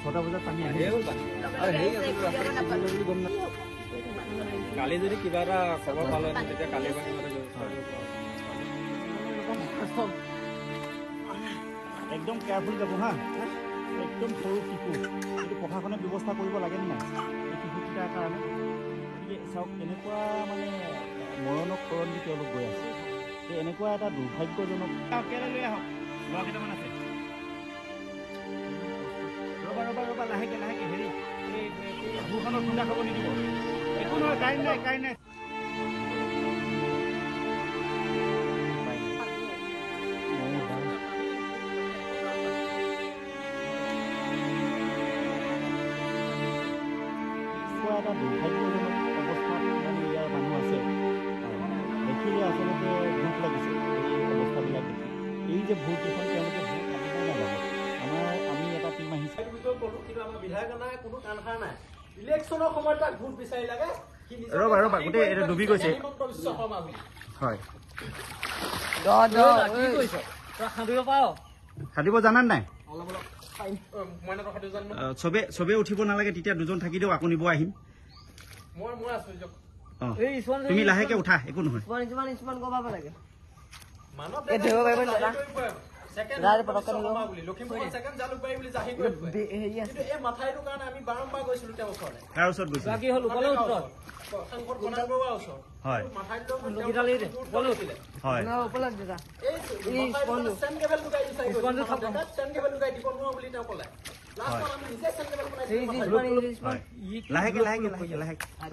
6টা বজাত পানী আহে কালি যদি কিবা এটা খবৰ পালে তেতিয়া কালি বা কিবা একদম কেয়াৰফুল যাব হা একদম সৰু শিশু এইটো প্ৰশাসনে ব্যৱস্থা কৰিব লাগে নে নাই এই শিশুকেইটাৰ কাৰণে গতিকে চাওক কেনেকুৱা মানে মৰণক শৰণ দি তেওঁলোক গৈ আছে এনেকুৱা এটা দুৰ্ভাগ্যজনক কেলৈ লৈ আহক ল'ৰা কেইটামান আছে ৰবা লাহেকে হেৰি এই ভূখনত খুন্দা খাব নিদিব একো নহয় কাৰেণ্ট নাই এটা দুৰ্ভাগ্যজনক অৱস্থাত মানে ইয়াৰ মানুহ আছে দেখিলে আচলতে দুখ লাগিছে এই অৱস্থাবিলাক দেখি এই যে ভোটকেইখন তেওঁলোকে ভোট কাটিবই নাযাব আমি এটা টিম আহিছে কিন্তু আমাৰ বিধায়ক নাই কোনো কাণসাৰ নাই ইলেকশ্যনৰ সময়ত তাক ভোট বিচাৰি লাগে ৰবা গোটেই এটা ডুবি গৈছে হয় সাঁতুৰিব জানান নাই চবে উঠিব নালাগে তেতিয়া দুজন থাকি দিওঁ আকৌ নিব আহিম তুমি লাহেকে উঠা একো নহয়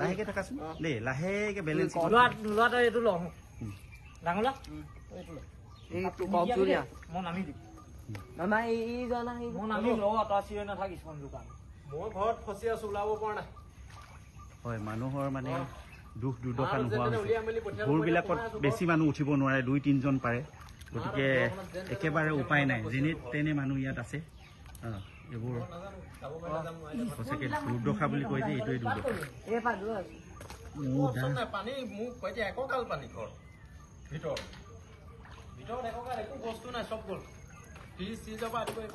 লাহেকে থাকাচোন দেই লাহেকে বেলেঞ্চ হয় মানুহৰ মানে দুখ দুৰ্দশা নোহোৱা হৈছে ভোৰবিলাকত বেছি মানুহ উঠিব নোৱাৰে 2-3জন পাৰে গতিকে একেবাৰে উপায় নাই যেনে তেনে মানুহ ইয়াত আছে এইবোৰ সঁচাকে দুৰ্দশা বুলি কয় যে এইটোৱে দুৰ্দশা পানী মোক কয় যে এককাল পানী ঘৰ ভিতৰত এককাল একো বস্তু নাই চব গ'ল ফ্ৰিজৰ পৰা আদি কৰি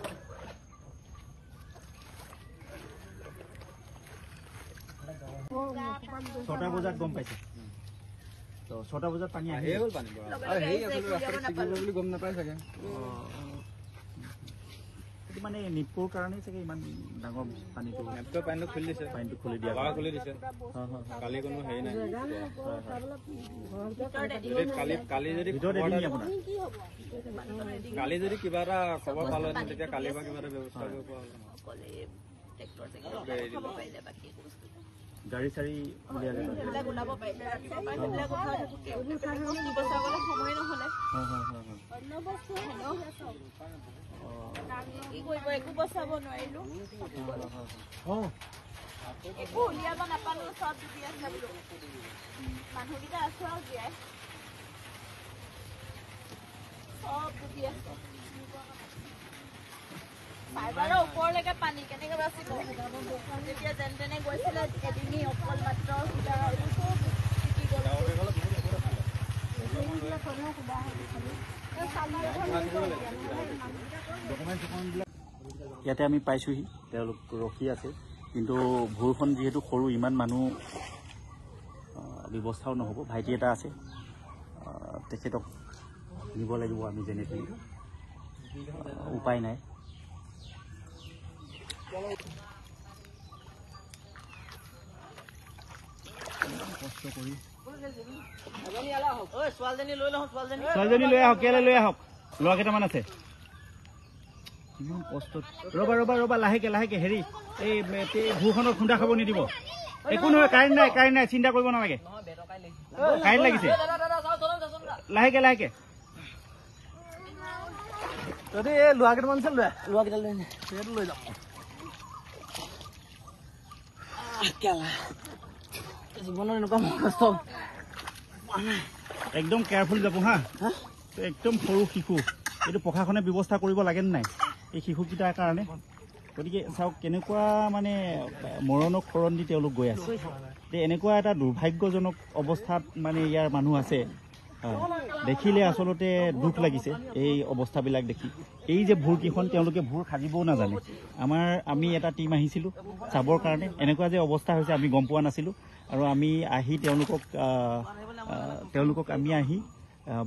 6টা বজাত গম পাইছে তো 6টা বজাত পানী আহে বুলি গম নাপায় চাগে মানে নিপকোৰ কাৰণে চাগে ইমান ডাঙৰ পানীটো খুলি দিছে কালি কোনো হেৰি নাই কালি যদি কিবা এটা খবৰ পালে তেতিয়া কালি বা কিবা এটা ব্যৱস্থা কৰিব পৰা গাড়ী চাৰি একো বচাব নোৱাৰিলো একো উলিয়াব নাপালো চব ডুবি আছে বোলো মানুহকেইটা আছো আৰু জীয়াই চব ডুবি আছে ফাইবাৰৰ ওপৰলৈকে পানী কেনেকে বাচিব যেতিয়া যেন তেনে গৈছিলে এদিনী অকল মাত্ৰ ইয়াতে আমি পাইছোহি তেওঁলোক ৰখি আছে কিন্তু ভোৰখন যিহেতু সৰু ইমান মানুহ ব্যৱস্থাও নহ'ব ভাইটি এটা আছে তেখেতক নিব লাগিব আমি যেনে তেনে উপায় নাই কষ্ট কৰি ছোৱালীজনী লৈ আহক কেলৈ লৈ আহক ল'ৰা কেইটামান আছে ইমান কষ্টত ৰবা লাহেকে হেৰি এই ভূখনত খুন্দা খাব নিদিব একো নহয় কাৰেণ্ট নাই চিন্তা কৰিব নালাগে কাৰেণ্ট লাগিছে লাহেকে যদি এই ল'ৰা কেইটামান আছে ল'ৰা কেইটা লৈ যাম জীৱনৰ এনেকুৱা কষ্ট একদম কেয়াৰফুল যাব হা একদম সৰু শিশু এইটো প্ৰশাসনে ব্যৱস্থা কৰিব লাগে নে নাই এই শিশুকেইটাৰ কাৰণে গতিকে চাওক কেনেকুৱা মানে মৰণক শৰণ দি তেওঁলোক গৈ আছে এনেকুৱা এটা দুৰ্ভাগ্যজনক অৱস্থাত মানে ইয়াৰ মানুহ আছে দেখিলে আচলতে দুখ লাগিছে এই অৱস্থাবিলাক দেখি। এই যে ভূৰকেইখন তেওঁলোকে ভূৰ সাজিবও নাজানে। আমি এটা টীম আহিছিলোঁ চাবৰ কাৰণে, এনেকুৱা যে অৱস্থা হৈছে আমি গম পোৱা নাছিলোঁ। আৰু আমি আহি তেওঁলোকক আমি আহি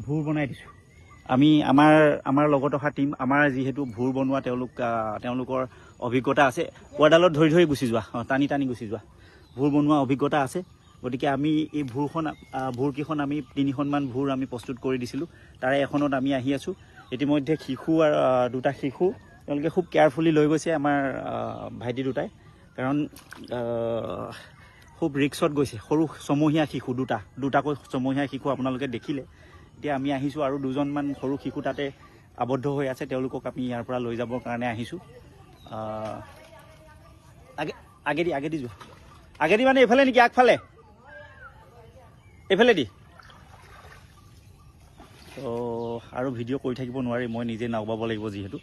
ভূৰ বনাই দিছোঁ। আমাৰ লগত অহা টীম, আমাৰ যিহেতু ভূৰ বনোৱা তেওঁলোকৰ অভিজ্ঞতা আছে। কোৱাডালত ধৰি ধৰি গুচি যোৱা, টানি টানি গুচি যোৱা ভূৰ বনোৱা অভিজ্ঞতা আছে। গতিকে আমি এই ভূৰকেইখন আমি 3খনমান ভূৰ আমি প্ৰস্তুত কৰি দিছিলোঁ। তাৰে এখনত আমি আহি আছোঁ। ইতিমধ্যে শিশু আৰু 2টা শিশু তেওঁলোকে খুব কেয়াৰফুলি লৈ গৈছে আমাৰ ভাইটি দুটাই, কাৰণ খুব ৰিক্সত গৈছে। সৰু ছমহীয়া শিশু দুটাকৈ ছমহীয়া শিশু আপোনালোকে দেখিলে। এতিয়া আমি আহিছোঁ আৰু 2জনমান সৰু শিশু তাতে আবদ্ধ হৈ আছে, তেওঁলোকক আমি ইয়াৰ পৰা লৈ যাবৰ কাৰণে আহিছোঁ। আগেদি যোৱা, আগেদি মানে এইফালে নেকি? আগফালে এইফালে দি। আৰু ভিডিঅ' কৰি থাকিব নোৱাৰি, মই নিজে নাওবাব লাগিব যিহেতু।